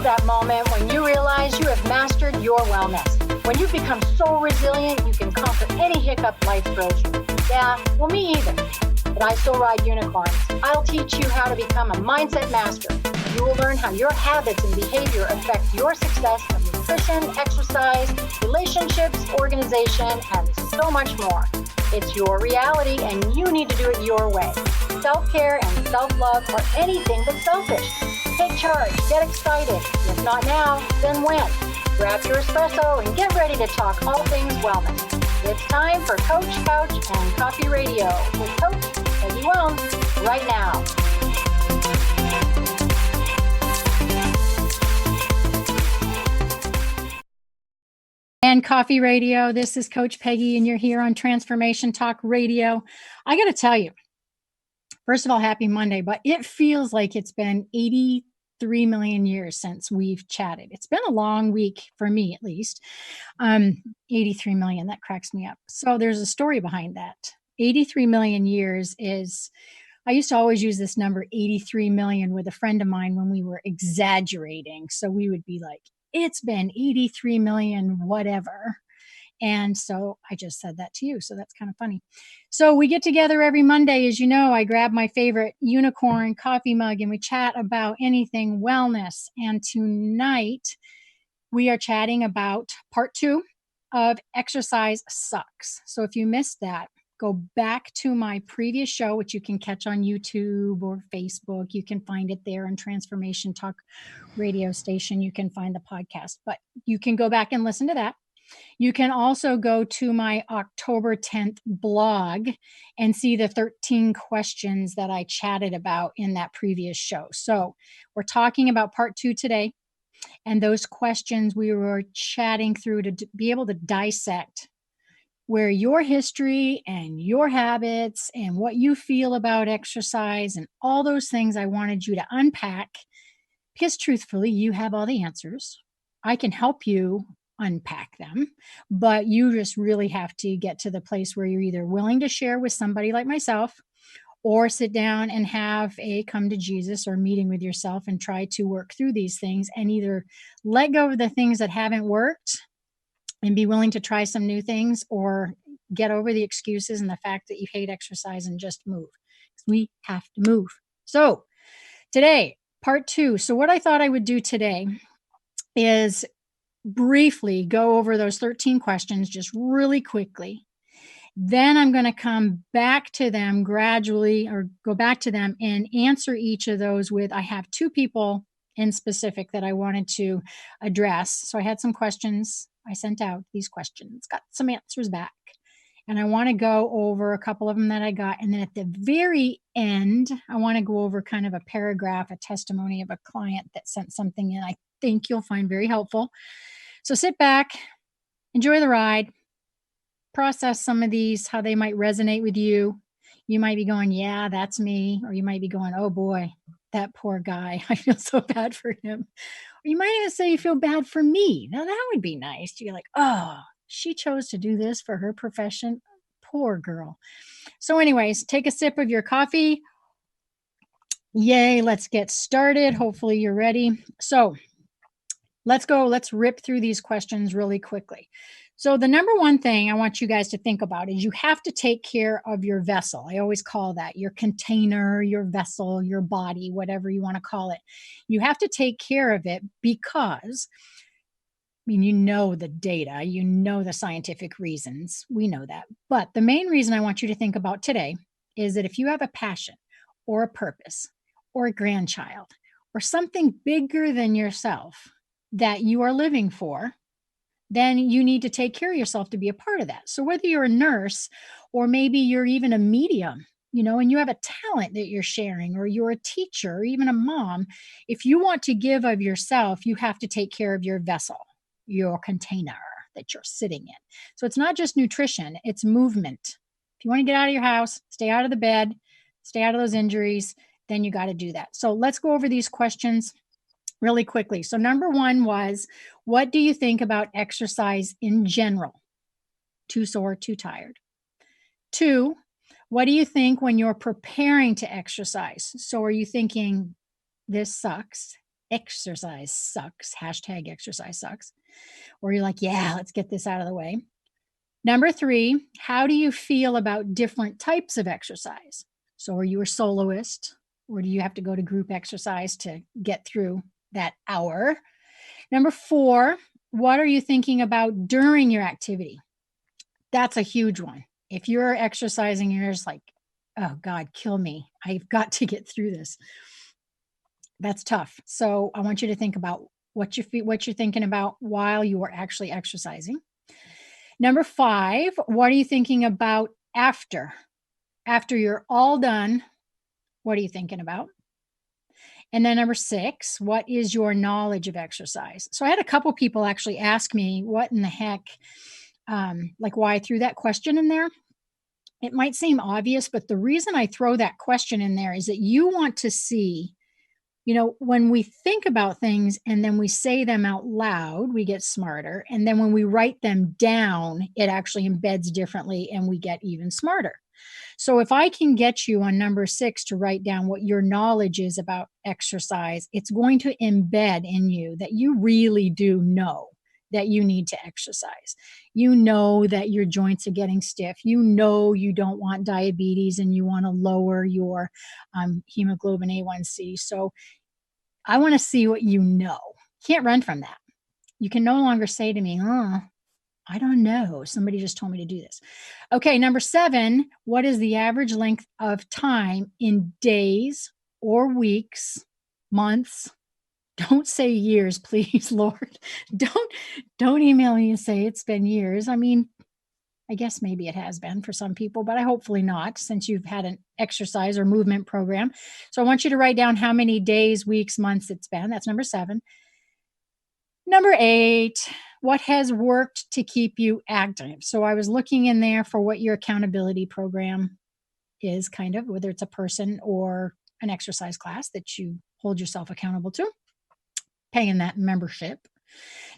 that moment when you realize you have mastered your wellness. When you've become so resilient, you can conquer any hiccup life throws you. Yeah, well, me either. But I still ride unicorns. I'll teach you how to become a mindset master. You will learn how your habits and behavior affect your success of nutrition, exercise, relationships, organization, and so much more. It's your reality, and you need to do it your way. Self-care and self-love are anything but selfish. Take charge, get excited. If not now, then when? Grab your espresso and get ready to talk all things wellness. It's time for Coach, Couch, and Coffee Radio with Coach Peggy Willms right now. And Coffee Radio, this is Coach Peggy, and you're here on Transformation Talk Radio. I got to tell you, first of all, happy Monday, but it feels like it's been 83 million years since we've chatted. It's been a long week for me, at least. 83 million, that cracks me up. So there's a story behind that. 83 million years is, I used to always use this number 83 million with a friend of mine when we were exaggerating. So we would be like, it's been 83 million, whatever. And so I just said that to you. So that's kind of funny. So we get together every Monday. As you know, I grab my favorite unicorn coffee mug and we chat about anything wellness. And tonight we are chatting about part 2 of Exercise Sucks. So if you missed that, go back to my previous show, which you can catch on YouTube or Facebook. You can find it there on Transformation Talk radio station. You can find the podcast, but you can go back and listen to that. You can also go to my October 10th blog and see the 13 questions that I chatted about in that previous show. So we're talking about part 2 today. And those questions we were chatting through to be able to dissect where your history and your habits and what you feel about exercise and all those things I wanted you to unpack, because truthfully, you have all the answers. I can help you unpack them, but you just really have to get to the place where you're either willing to share with somebody like myself or sit down and have a come to Jesus or meeting with yourself and try to work through these things and either let go of the things that haven't worked and be willing to try some new things, or get over the excuses and the fact that you hate exercise and just move. We have to move. So today, part 2. So what I thought I would do today is briefly go over those 13 questions just really quickly. Then I'm going to come back to them gradually, or go back to them and answer each of those with, I have 2 people in specific that I wanted to address. So I had some questions. I sent out these questions, got some answers back. And I want to go over a couple of them that I got. And then at the very end, I want to go over kind of a paragraph, a testimony of a client that sent something in I think you'll find very helpful. So sit back, enjoy the ride, process some of these, how they might resonate with you. You might be going, yeah, that's me. Or you might be going, oh boy, that poor guy. I feel so bad for him. Or you might even say you feel bad for me. Now that would be nice. You're like, oh, she chose to do this for her profession. Poor girl. So anyways, take a sip of your coffee. Yay, let's get started. Hopefully you're ready. So let's go. Let's rip through these questions really quickly. So the number one thing I want you guys to think about is you have to take care of your vessel. I always call that your container, your vessel, your body, whatever you want to call it. You have to take care of it because, I mean, you know the data, you know the scientific reasons. We know that. But the main reason I want you to think about today is that if you have a passion or a purpose or a grandchild or something bigger than yourself that you are living for, then you need to take care of yourself to be a part of that. So whether you're a nurse or maybe you're even a medium, and you have a talent that you're sharing, or you're a teacher or even a mom, if you want to give of yourself, you have to take care of your vessel, your container that you're sitting in. So it's not just nutrition, it's movement. If you want to get out of your house, stay out of the bed, stay out of those injuries, then you got to do that. So let's go over these questions really quickly. So number 1 was, what do you think about exercise in general? Too sore, too tired. 2, what do you think when you're preparing to exercise? So are you thinking, this sucks? exercise sucks, hashtag exercise sucks, or you're like, yeah, let's get this out of the way. Number 3, how do you feel about different types of exercise? So are you a soloist, or do you have to go to group exercise to get through that hour? Number 4, what are you thinking about during your activity? That's a huge one. If you're exercising, you're just like, oh God, kill me. I've got to get through this. That's tough. So I want you to think about what you're thinking about while you are actually exercising. Number 5, what are you thinking about after? After you're all done, what are you thinking about? And then number 6, what is your knowledge of exercise? So I had a couple people actually ask me what in the heck, like why I threw that question in there. It might seem obvious, but the reason I throw that question in there is that you want to see, when we think about things and then we say them out loud, we get smarter. And then when we write them down, it actually embeds differently and we get even smarter. So if I can get you on number 6 to write down what your knowledge is about exercise, it's going to embed in you that you really do know that you need to exercise. You know that your joints are getting stiff. You know you don't want diabetes and you want to lower your hemoglobin A1C. So I want to see what you know. Can't run from that. You can no longer say to me, oh, I don't know. Somebody just told me to do this. Okay, number 7, what is the average length of time in days or weeks, months? Don't say years, please, Lord. Don't email me and say it's been years. I mean, I guess maybe it has been for some people, but I hopefully not, since you've had an exercise or movement program. So I want you to write down how many days, weeks, months it's been. That's number 7. Number 8, what has worked to keep you active? So I was looking in there for what your accountability program is, kind of, whether it's a person or an exercise class that you hold yourself accountable to, paying that membership.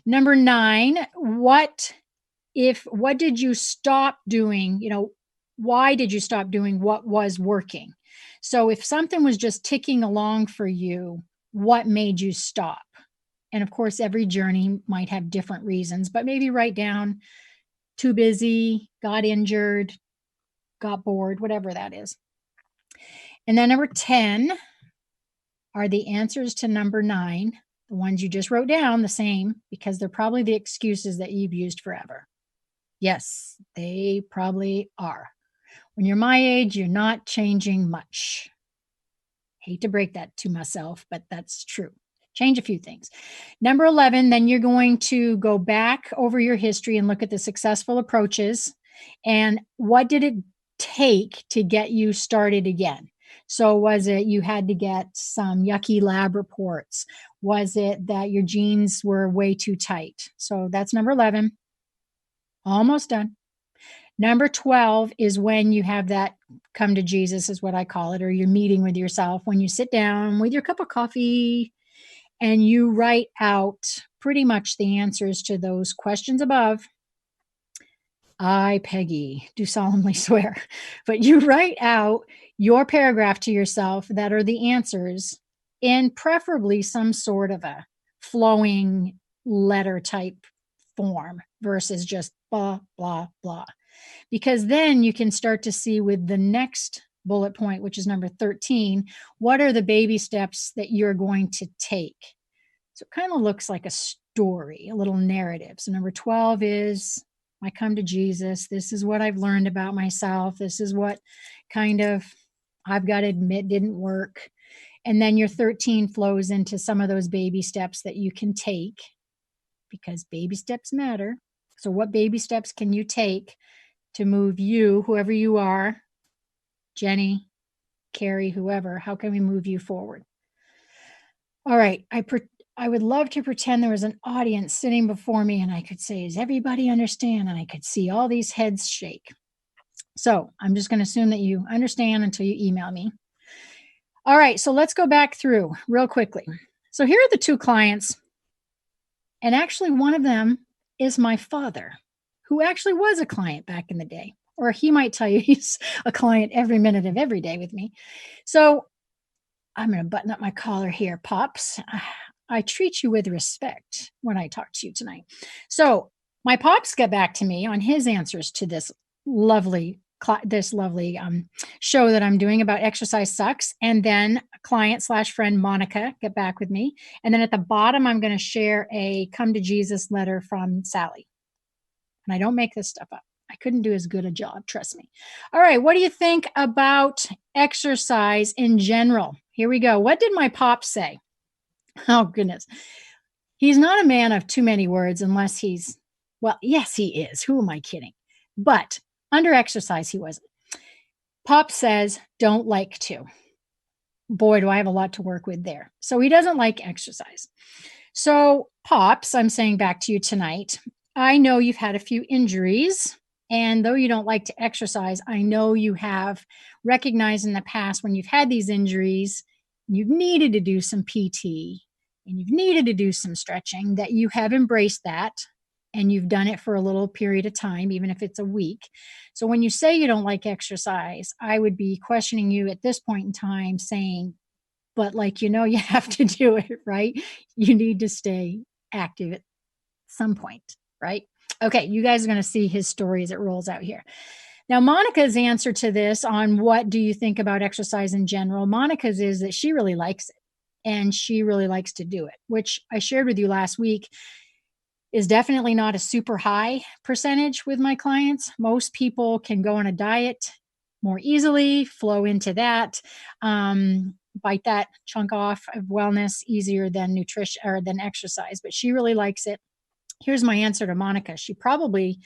Number 9, what did you stop doing? Why did you stop doing what was working? So if something was just ticking along for you, what made you stop? And of course, every journey might have different reasons, but maybe write down too busy, got injured, got bored, whatever that is. And then number 10 are the answers to number 9, the ones you just wrote down, the same, because they're probably the excuses that you've used forever. Yes, they probably are. When you're my age, you're not changing much. Hate to break that to myself, but that's true. Change a few things. Number 11, then you're going to go back over your history and look at the successful approaches and what did it take to get you started again? So was it you had to get some yucky lab reports? Was it that your jeans were way too tight? So that's number 11. Almost done. Number 12 is when you have that come to Jesus, is what I call it, or you're meeting with yourself, when you sit down with your cup of coffee and you write out pretty much the answers to those questions above. I, Peggy, do solemnly swear. But you write out your paragraph to yourself that are the answers in preferably some sort of a flowing letter type form versus just blah, blah, blah. Because then you can start to see with the next bullet point, which is number 13, what are the baby steps that you're going to take? So it kind of looks like a story, a little narrative. So number 12 is I come to Jesus. This is what I've learned about myself. This is what kind of I've got to admit didn't work. And then your 13 flows into some of those baby steps that you can take, because baby steps matter. So what baby steps can you take to move you, whoever you are, Jenny, Carrie, whoever, how can we move you forward? All right. I would love to pretend there was an audience sitting before me and I could say, does everybody understand? And I could see all these heads shake. So I'm just going to assume that you understand until you email me. All right. So let's go back through real quickly. So here are the 2 clients. And actually one of them is my father, who actually was a client back in the day, or he might tell you he's a client every minute of every day with me. So I'm going to button up my collar here, Pops. I treat you with respect when I talk to you tonight. So my pops got back to me on his answers to this lovely show that I'm doing about exercise sucks. And then client slash friend Monica get back with me. And then at the bottom, I'm going to share a come to Jesus letter from Sally. And I don't make this stuff up. I couldn't do as good a job, trust me. All right, what do you think about exercise in general? Here we go. What did my pop say? Oh, goodness. He's not a man of too many words unless he's, well, yes, he is. Who am I kidding? But under exercise, he wasn't. Pop says, don't like to. Boy, do I have a lot to work with there. So he doesn't like exercise. So, Pops, I'm saying back to you tonight, I know you've had a few injuries. And though you don't like to exercise, I know you have recognized in the past when you've had these injuries, you've needed to do some PT and you've needed to do some stretching, that you have embraced that and you've done it for a little period of time, even if it's a week. So when you say you don't like exercise, I would be questioning you at this point in time saying, but like, you have to do it, right? You need to stay active at some point, right? Okay, you guys are going to see his story as it rolls out here. Now, Monica's answer to this on what do you think about exercise in general, Monica's is that she really likes it and she really likes to do it, which I shared with you last week is definitely not a super high percentage with my clients. Most people can go on a diet more easily, flow into that, bite that chunk off of wellness easier than nutrition or than exercise, but she really likes it. Here's my answer to Monica. She probably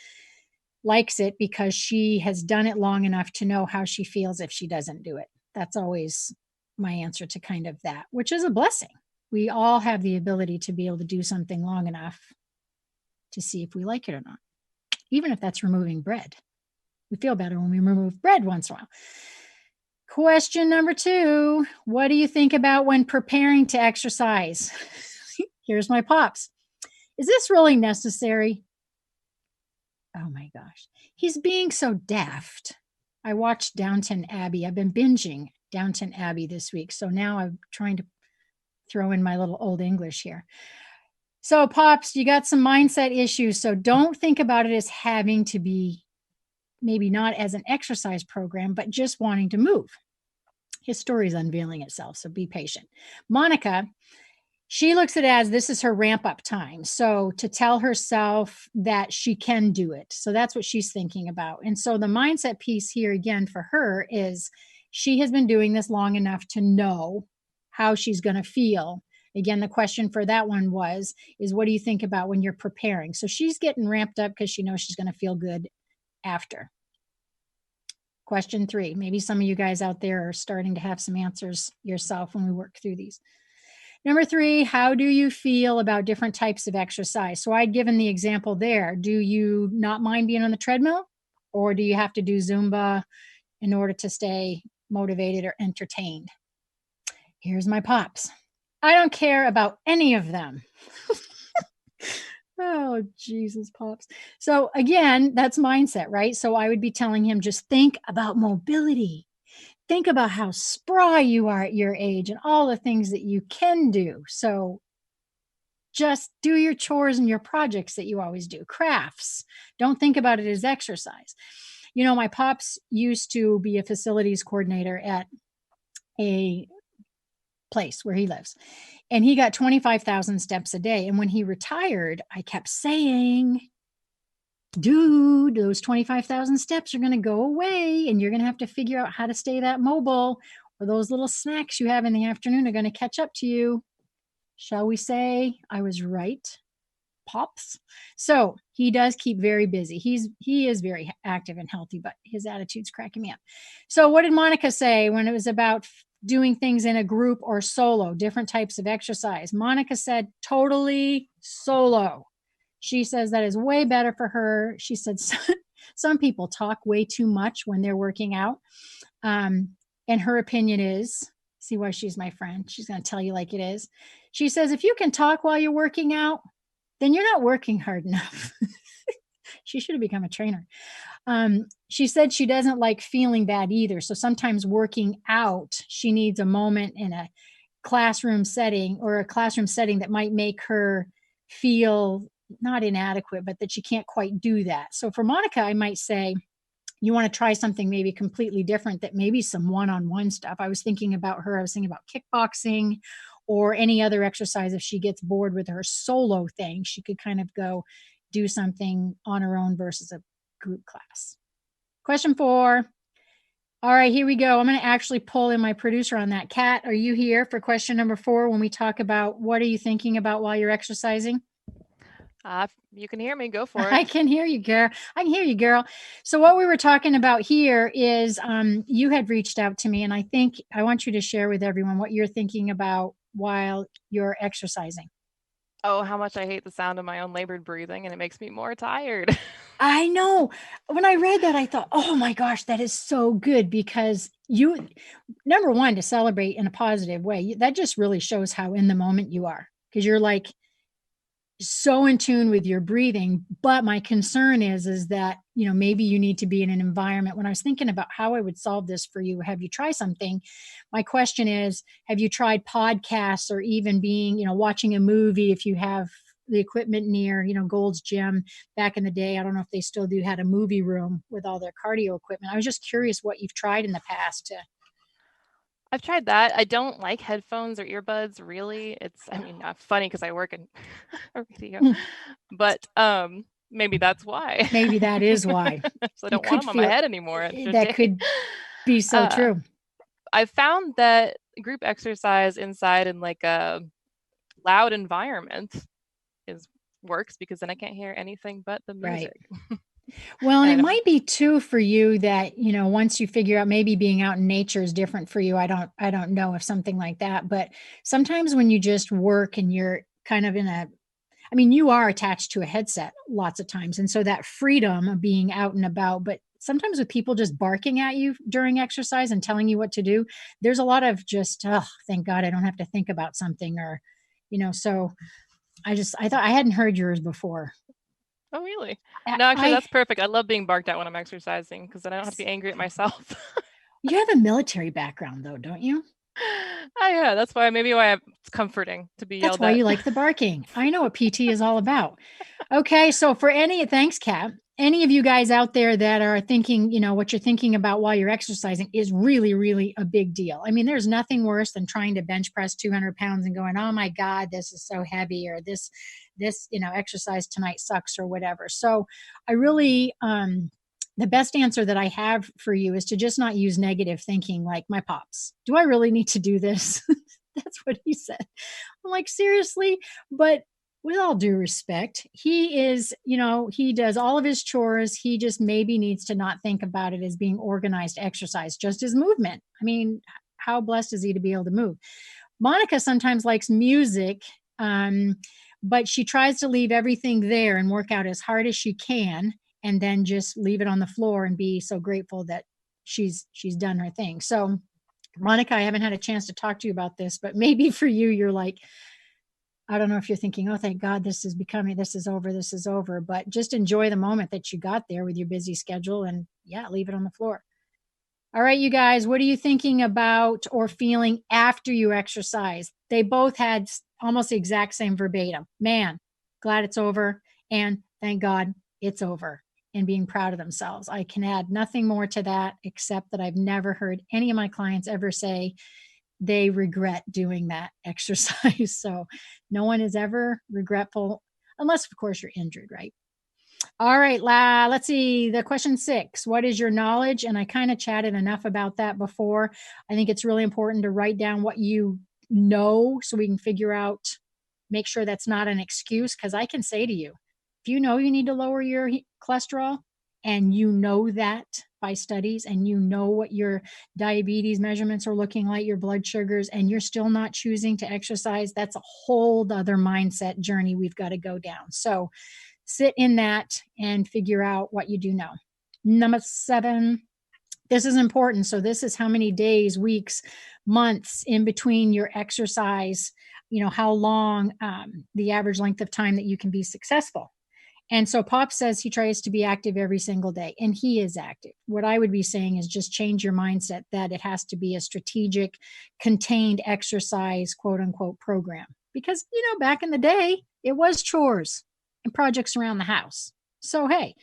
likes it because she has done it long enough to know how she feels if she doesn't do it. That's always my answer to kind of that, which is a blessing. We all have the ability to be able to do something long enough to see if we like it or not, even if that's removing bread. We feel better when we remove bread once in a while. Question number 2, what do you think about when preparing to exercise? Here's my pops. Is this really necessary? Oh my gosh. He's being so daft. I watched Downton Abbey. I've been binging Downton Abbey this week. So now I'm trying to throw in my little old English here. So, Pops, you got some mindset issues. So don't think about it as having to be maybe not as an exercise program, but just wanting to move. His story is unveiling itself. So be patient. Monica, she looks at it as this is her ramp up time. So to tell herself that she can do it. So that's what she's thinking about. And so the mindset piece here again for her is she has been doing this long enough to know how she's going to feel. Again, the question for that one is what do you think about when you're preparing? So she's getting ramped up because she knows she's going to feel good after. Question 3, maybe some of you guys out there are starting to have some answers yourself when we work through these. Number 3, how do you feel about different types of exercise? So I'd given the example there. Do you not mind being on the treadmill, or do you have to do Zumba in order to stay motivated or entertained? Here's my pops. I don't care about any of them. Oh, Jesus, Pops. So again, that's mindset, right? So I would be telling him, just think about mobility. Think about how spry you are at your age and all the things that you can do. So just do your chores and your projects that you always do, crafts. Don't think about it as exercise. My pops used to be a facilities coordinator at a place where he lives. And he got 25,000 steps a day. And when he retired, I kept saying, dude, those 25,000 steps are going to go away and you're going to have to figure out how to stay that mobile, or those little snacks you have in the afternoon are going to catch up to you. Shall we say I was right, Pops? So he does keep very busy. He is very active and healthy, but his attitude's cracking me up. So what did Monica say when it was about doing things in a group or solo, different types of exercise? Monica said totally solo. She says that is way better for her. She said some people talk way too much when they're working out. And her opinion is, see why she's my friend. She's going to tell you like it is. She says, if you can talk while you're working out, then you're not working hard enough. She should have become a trainer. She said she doesn't like feeling bad either. So sometimes working out, she needs a moment classroom setting or a classroom setting that might make her feel not inadequate, but that she can't quite do that. So for Monica, I might say, you want to try something maybe completely different, that maybe some one-on-one stuff. I was thinking about her. I was thinking about kickboxing or any other exercise. If she gets bored with her solo thing, she could kind of go do something on her own versus a group class. Question 4. All right, here we go. I'm going to actually pull in my producer on that. Kat, are you here for question number 4 when we talk about what are you thinking about while you're exercising? You can hear me. Go for I it. can hear you, girl. I can hear you, girl. So what we were talking about here is you had reached out to me, and I think I want you to share with everyone what you're thinking about while you're exercising. Oh, how much I hate the sound of my own labored breathing, and it makes me more tired. I know. When I read that, I thought, oh my gosh, that is so good because you, number one, to celebrate in a positive way, that just really shows how in the moment you are because you're like, so in tune with your breathing. But my concern is that, maybe you need to be in an environment. When I was thinking about how I would solve this for you, have you try something? My question is, have you tried podcasts or even being, watching a movie if you have the equipment near, Gold's Gym back in the day? I don't know if they still do, had a movie room with all their cardio equipment. I was just curious what you've tried in the past to. I've tried that. I don't like headphones or earbuds, really. I mean, funny because I work in a radio, but maybe that's why. Maybe that is why. So I You don't want could them on my feel head anymore after a that day. could be so Uh, true. I found that group exercise inside in like a loud environment is works because then I can't hear anything but the Right. music. Well, and And it I don't might be too for you that, once you figure out maybe being out in nature is different for you. I don't know if something like that, but sometimes when you just work and you're kind of I mean, you are attached to a headset lots of times. And so that freedom of being out and about, but sometimes with people just barking at you during exercise and telling you what to do, there's a lot of just, oh, thank God I don't have to think about something or, so I thought I hadn't heard yours before. Oh, really? I, No, actually, I that's perfect. I love being barked at when I'm exercising because then I don't have to be angry at myself. You have a military background though, don't you? Oh, yeah, that's why it's comforting to be That's yelled why at. you like the barking. I know what PT is all about. Okay, so thanks, Kat. Any of you guys out there that are thinking, what you're thinking about while you're exercising is really, really a big deal. I mean, there's nothing worse than trying to bench press 200 pounds and going, oh my God, this is so heavy, or this, exercise tonight sucks or whatever. So I really, the best answer that I have for you is to just not use negative thinking like my pops. Do I really need to do this? That's what he said. I'm like, seriously? But with all due respect, he does all of his chores. He just maybe needs to not think about it as being organized exercise, just as movement. I mean, how blessed is he to be able to move? Monica sometimes likes music, but she tries to leave everything there and work out as hard as she can and then just leave it on the floor and be so grateful that she's done her thing. So Monica, I haven't had a chance to talk to you about this, but maybe for you, you're like, I don't know if you're thinking, oh, thank God this is over. But just enjoy the moment that you got there with your busy schedule and yeah, leave it on the floor. All right, you guys, what are you thinking about or feeling after you exercise? They both had almost the exact same verbatim. Man, glad it's over. And thank God it's over and being proud of themselves. I can add nothing more to that except that I've never heard any of my clients ever say they regret doing that exercise. So no one is ever regretful, unless, of course, you're injured, right? All right, let's see. The question 6, what is your knowledge? And I kind of chatted enough about that before. I think it's really important to write down what you know so we can figure out, make sure that's not an excuse. Because I can say to you, if you know you need to lower your cholesterol and you know that by studies and you know what your diabetes measurements are looking like, your blood sugars, and you're still not choosing to exercise, that's a whole other mindset journey we've got to go down. So sit in that and figure out what you do know. Number 7, this is important. So this is how many days, weeks, months in between your exercise, how long, the average length of time that you can be successful. And so Pop says he tries to be active every single day, and he is active. What I would be saying is just change your mindset that it has to be a strategic, contained exercise, quote unquote, program. Because, back in the day, it was chores and projects around the house. So, hey,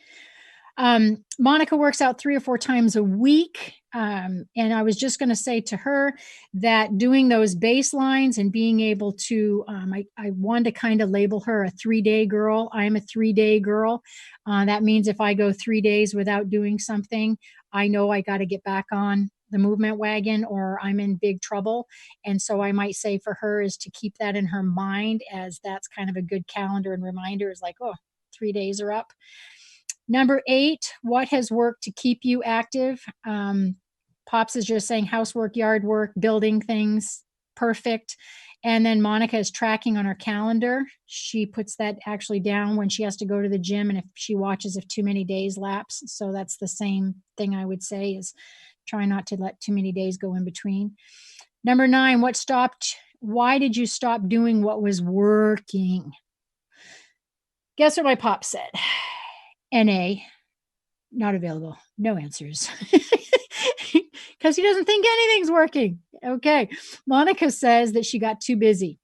Monica works out 3 or 4 times a week. And I was just going to say to her that doing those baselines and being able to, I wanted to kind of label her a 3-day girl. I'm a 3-day girl. That means if I go 3 days without doing something, I know I got to get back on the movement wagon or I'm in big trouble. And so I might say for her is to keep that in her mind, as that's kind of a good calendar and reminder, is like, oh, 3 days are up. Number 8, what has worked to keep you active? Pops is just saying housework, yard work, building things. Perfect. And then Monica is tracking on her calendar. She puts that actually down when she has to go to the gym, and if she watches if too many days lapse. So that's the same thing I would say, is try not to let too many days go in between. Number 9, why did you stop doing what was working? Guess what my pop said? NA, not available, no answers. Because he doesn't think anything's working. Okay. Monica says that she got too busy,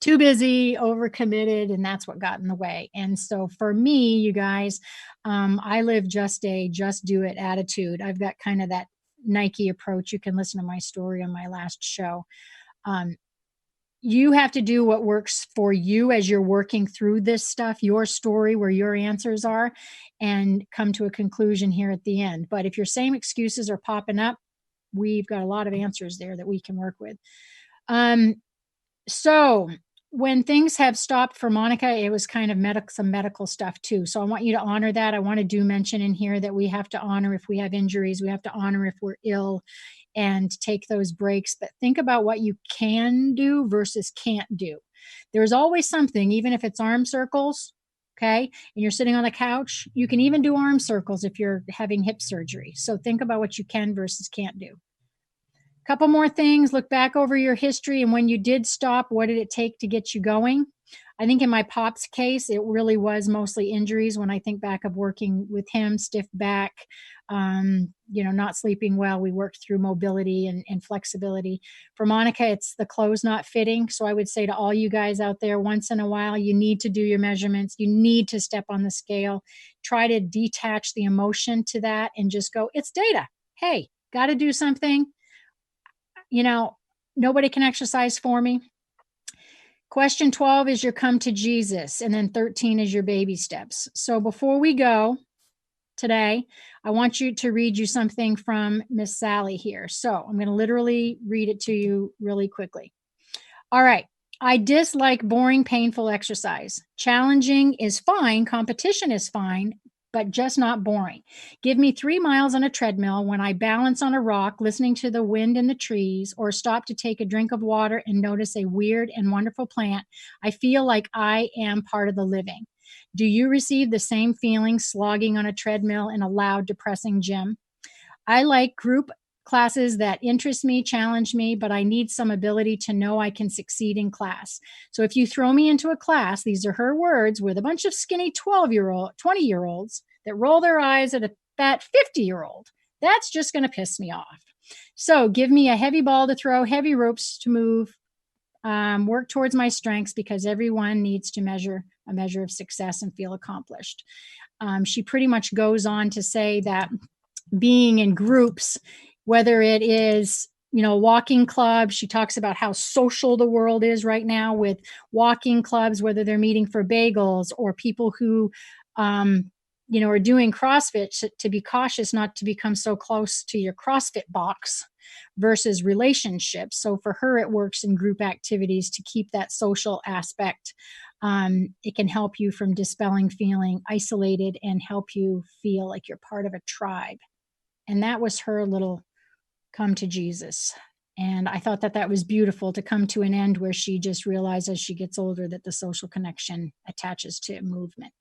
overcommitted, and that's what got in the way. And so for me, you guys, I live just do it attitude. I've got kind of that Nike approach. You can listen to my story on my last show. You have to do what works for you as you're working through this stuff, your story, where your answers are, and come to a conclusion here at the end. But if your same excuses are popping up, we've got a lot of answers there that we can work with. So when things have stopped for Monica, it was kind of some medical stuff too. So I want you to honor that. I want to mention in here that we have to honor if we have injuries, we have to honor if we're ill, and take those breaks. But think about what you can do versus can't do. There's always something, even if it's arm circles. Okay. And you're sitting on the couch, you can even do arm circles if you're having hip surgery. So think about what you can versus can't do. Couple more things. Look back over your history, and when you did stop, what did it take to get you going? I think in my pop's case, it really was mostly injuries. When I think back of working with him, stiff back, not sleeping well, we worked through mobility and flexibility. For Monica, it's the clothes not fitting. So I would say to all you guys out there, once in a while, you need to do your measurements. You need to step on the scale. Try to detach the emotion to that and just go, it's data. Hey, got to do something. Nobody can exercise for me. Question 12 is your come to Jesus, and then 13 is your baby steps. So before we go today, I want you to read you something from Miss Sally here. So I'm going to literally read it to you really quickly. All right. I dislike boring, painful exercise. Challenging is fine. Competition is fine, but just not boring. Give me 3 miles on a treadmill when I balance on a rock, listening to the wind in the trees, or stop to take a drink of water and notice a weird and wonderful plant. I feel like I am part of the living. Do you receive the same feeling slogging on a treadmill in a loud, depressing gym? I like group classes that interest me, challenge me, but I need some ability to know I can succeed in class. So if you throw me into a class, these are her words, with a bunch of skinny 20-year-olds that roll their eyes at a fat 50-year-old, that's just going to piss me off. So give me a heavy ball to throw, heavy ropes to move, work towards my strengths, because everyone needs to measure a measure of success and feel accomplished. She pretty much goes on to say that being in groups, whether it is walking clubs, she talks about how social the world is right now with walking clubs, whether they're meeting for bagels or people who are doing CrossFit, to be cautious not to become so close to your CrossFit box versus relationships. So for her, it works in group activities to keep that social aspect. It can help you from dispelling feeling isolated and help you feel like you're part of a tribe. And that was her little come to Jesus. And I thought that was beautiful to come to an end where she just realized as she gets older that the social connection attaches to movement.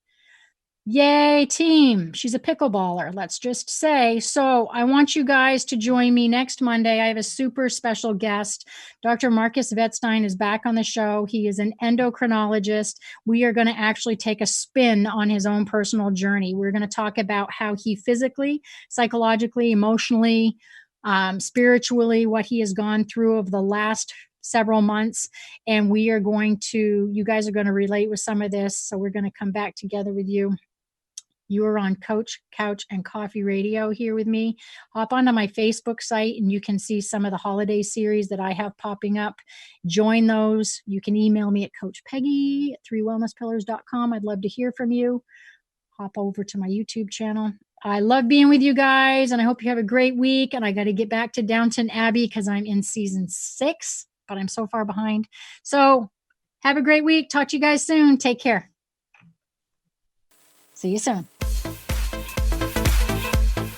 Yay, team. She's a pickleballer, let's just say. So I want you guys to join me next Monday. I have a super special guest. Dr. Marcus Vetstein is back on the show. He is an endocrinologist. We are going to actually take a spin on his own personal journey. We're going to talk about how he physically, psychologically, emotionally, spiritually, what he has gone through over the last several months. And we are going to, you guys are going to relate with some of this. So we're going to come back together with you. You are on Coach, Couch, and Coffee Radio here with me. Hop onto my Facebook site and you can see some of the holiday series that I have popping up. Join those. You can email me at coachpeggy@3wellnesspillars.com. I'd love to hear from you. Hop over to my YouTube channel. I love being with you guys, and I hope you have a great week. And I got to get back to Downton Abbey because I'm in season 6, but I'm so far behind. So have a great week. Talk to you guys soon. Take care. See you soon.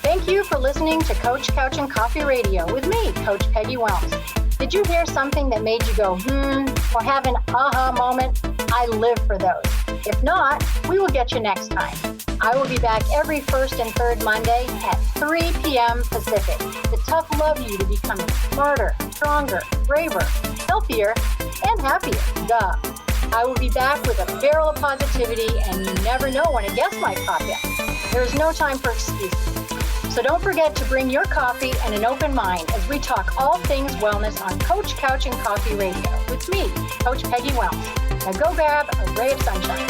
Thank you for listening to Coach, Couch, and Coffee Radio with me, Coach Peggy Willms. Did you hear something that made you go, or have an aha moment? I live for those. If not, we will get you next time. I will be back every first and third Monday at 3 p.m. Pacific. The tough love you to become smarter, stronger, braver, healthier, and happier. Duh. I will be back with a barrel of positivity, and you never know when a guest might pop in. There is no time for excuses. So don't forget to bring your coffee and an open mind as we talk all things wellness on Coach, Couch, and Coffee Radio with me, Coach Peggy Willms. Now go grab a ray of sunshine.